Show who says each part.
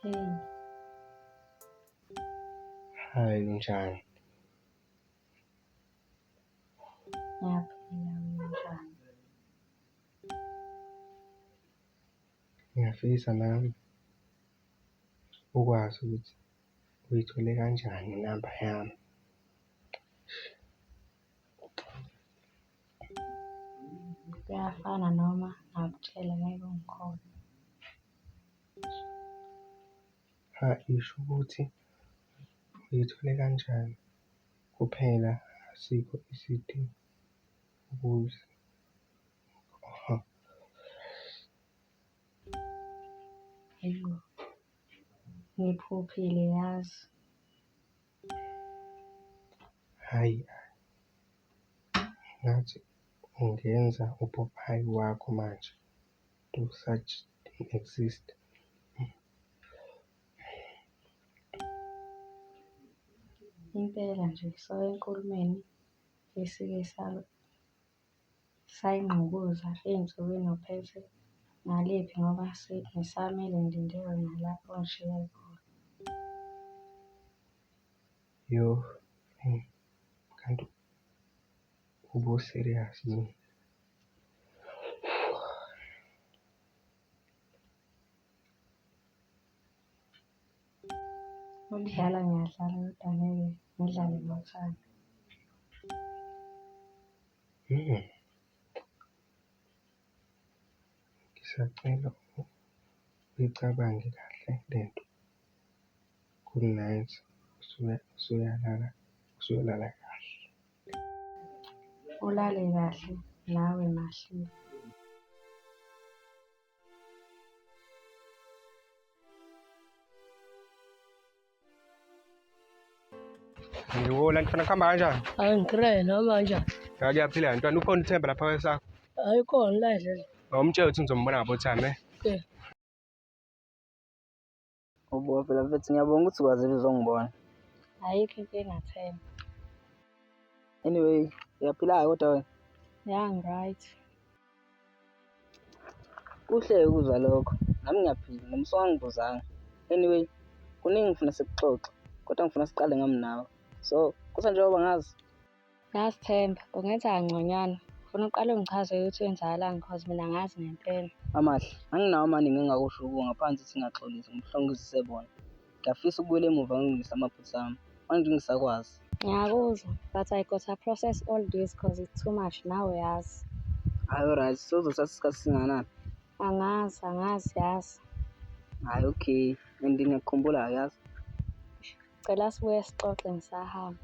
Speaker 1: Hey,
Speaker 2: Hayi kunjani?
Speaker 1: ngiyaphila kanjani?
Speaker 2: Ngiyafisa nami ukwazi ukuthi uyithole kanjani inamba yami.
Speaker 1: Kuyafana noma ngakutshela ngeke ungikholwe.
Speaker 2: Isho ukuthi uyithole kanjani kuphela, asikho isidingo ukuze
Speaker 1: Yebo, ngiphuphile yazi.
Speaker 2: hhayi, ngathi ungenza upopayi wakho manje, do such didn't exist.
Speaker 1: Impela nje soya enkulumeni esike sayingqukuza ey'nsukwini ophethe ngalephi ngoba ngisamele ngilinde wena lapho ongishiye khona.
Speaker 2: Yo, kanti ubu-serious yini?
Speaker 1: Ukudlala ngiyadlala kodwa ngeke ngidlale ngothando.
Speaker 2: Ngisacela uyicabange kahle lento. Good night. Usuyolala kahle.
Speaker 1: Ulale kahle nawe Mahliwe.
Speaker 2: Ngiwola mfana, kuhamba kanjani?
Speaker 3: Hayi ngikirele noma kanjani?
Speaker 2: Ya kuyaphila ntwana, ukhona uThemba lapha kwesakho?
Speaker 3: Ayikhona la endleleni.
Speaker 2: Awumtshela ukuthi ngizombona ngabo-time,
Speaker 3: Okay.
Speaker 4: Phela mfethu ngiyabonga ukuthi ukwazile uzongibona.
Speaker 1: Ayikho inkinga Themba.
Speaker 4: Anyway, uyaphila kodwa wena?
Speaker 1: Yeah, right.
Speaker 4: Kuhle ukuzwa lokho. Nami ngiyaphila, nomso wangibuzanga. Anyway, kuningi ngifuna sikuxoxe, kodwa ngifuna siqale ngami nawe. So, kusanjengoba ngazi.
Speaker 1: Yazi Themba, ungenza kangconywana. Ufuna uqale ungichazele ukuthi wenzakalani cause mina ngazi ngempela.
Speaker 4: Amahle, anginawo amaningi engakusho kuwo ngaphansi ukuthi ngingaxolisa ngihlongisise bona. Ngiyafisa ukubuyela emuva ngilungise amaphutha ami. Manje ngisakwazi.
Speaker 1: Ngiyakuzwa, but I gotta process all this cause it's too much now yazi.
Speaker 4: Hayi alright, sozothatha isikhathi singanani?
Speaker 1: Angazi yazi.
Speaker 4: Hayi okay, and ngiyakukhumbula yazi.
Speaker 1: Cela sibuye sixoxe ngisahamba.